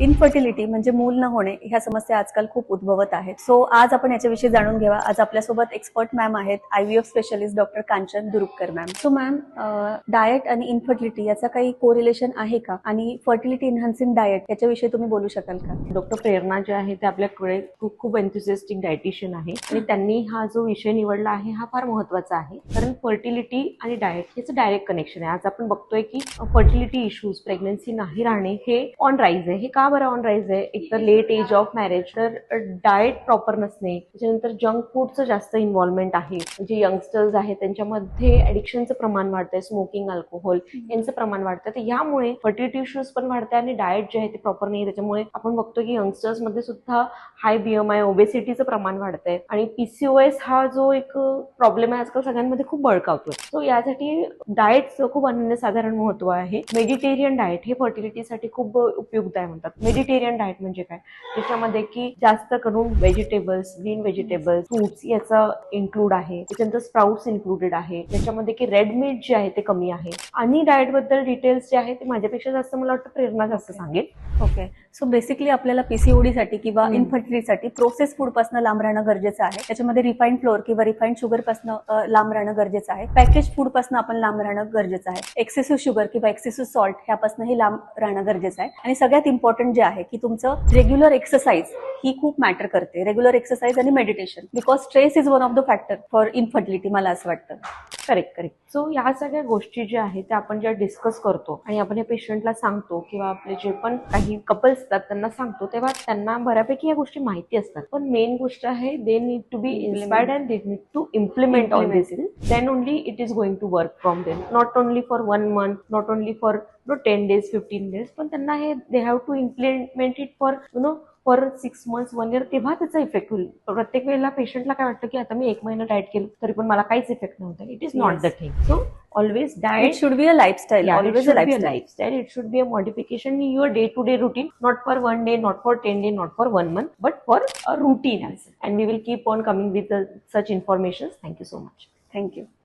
Infertility म्हणजे मूल न होणे ह्या समस्या आजकाल खूप उद्भवत आहेत. सो आज आपण याच्याविषयी जाणून घेऊया. आज आपल्यासोबत एक्सपर्ट मॅम आहेत, IVF specialist doctor Kanchan Durupkar ma'am. So ma'am, diet आणि इनफर्टिलिटी याचा काही कोरिलेशन आहे का, आणि फर्टिलिटी एनहान्सिंग डाएट याच्याविषयी तुम्ही बोलू शकाल का? डॉक्टर प्रेरणा जे आहे ते आपल्याकडे खूप एन्थुसियास्टिक डायटिशियन आहे आणि त्यांनी हा जो विषय निवडला आहे हा फार महत्वाचा आहे, कारण फर्टिलिटी आणि डाएट याचं डायरेक्ट कनेक्शन आहे. आज आपण बघतोय की फर्टिलिटी इश्यूज, प्रेग्नन्सी नाही राहणे हे ऑन राईज आहे. हे का बरं ऑन राईज आहे? एक तर लेट एज ऑफ मॅरेज, तर डाएट प्रॉपर नसणे, त्याच्यानंतर जंक फूडचं जास्त इन्व्हॉल्वमेंट आहे. जे यंगस्टर्स आहेत त्यांच्यामध्ये ऍडिक्शनचं प्रमाण वाढतंय, स्मोकिंग, अल्कोहोल यांचं प्रमाण वाढतं. तर यामुळे फर्टिलिटी इश्यूज पण वाढते आणि डाएट जे आहे ते प्रॉपर नाही. त्याच्यामुळे आपण बघतो की यंगस्टर्स मध्ये सुद्धा हाय BMI, ओबेसिटीचं प्रमाण वाढतंय आणि PCOS हा जो एक प्रॉब्लेम आहे आजकाल सगळ्यांमध्ये खूप बळकावतोय. सो यासाठी डाएटचं खूप अनन्यसाधारण महत्व आहे. मेडिटेरियन डाएट हे फर्टिलिटीसाठी खूप उपयुक्त आहे म्हणतात. मेडिटेरियन डाएट म्हणजे काय? त्याच्यामध्ये की जास्त करून व्हेजिटेबल्स, ग्रीन व्हेजिटेबल्स, फ्रुट्स याचा इन्क्लूड आहे. त्याच्यानंतर स्प्राउट्स इन्क्लुडेड आहे. त्याच्यामध्ये की रेड मीट जे आहे ते कमी आहे. आणि डाएट बद्दल डिटेल्स जे आहे ते माझ्यापेक्षा जास्त मला वाटतं प्रेरणा जास्त सांगेल. ओके. सो बेसिकली आपल्याला PCOD साठी किंवा इनफर्टिलिटीसाठी प्रोसेस फूड पासून लांब राहणं गरजेचं आहे. त्याच्यामध्ये रिफाईंड फ्लोअर किंवा रिफाईंड शुगर पासून लांब राहणं गरजेचं आहे. पॅकेज फूड पासून आपण लांब राहणं गरजेचं आहे. एक्सेसिव्ह शुगर किंवा एक्सेसिव्ह सॉल्ट ह्यापासूनही लांब राहणं गरजेचं आहे. आणि सगळ्यात इम्पॉर्टंट जे आहे की तुमचं रेग्युलर एक्सरसाइज ही खूप मॅटर करते. रेग्युलर एक्सरसाइज आणि meditation, because stress is one of the factor for infertility, मला असं वाटतं. करेक्ट. सो या सगळ्या गोष्टी ज्या आहेत त्या आपण ज्या डिस्कस करतो आणि आपण या पेशंटला सांगतो किंवा आपले जे पण काही कपल्स असतात त्यांना सांगतो, तेव्हा त्यांना बऱ्यापैकी या गोष्टी माहिती असतात. पण मेन गोष्ट आहे, they need to be inspired and they need to implement all this things. Then only it is going to work from them. Not only for 1 month, not only for 10 days, 15 days, पण त्यांना हे they have to implement it for 6 months, 1 year, तेव्हा त्याचा effect होईल. प्रत्येक वेळेला पेशंटला काय वाटतं की आता मी 1 महिना डाएट केलं तरी पण मला काहीच इफेक्ट नव्हता. It is not the thing. So always diet, it should be a lifestyle. yeah, Always it should a be a lifestyle. lifestyle. It should be a modification in your day-to-day routine, not for 1 day, not for 10 days, not for 1 month, but for a routine. And we will keep on coming with such informations. Thank you so much. Thank you.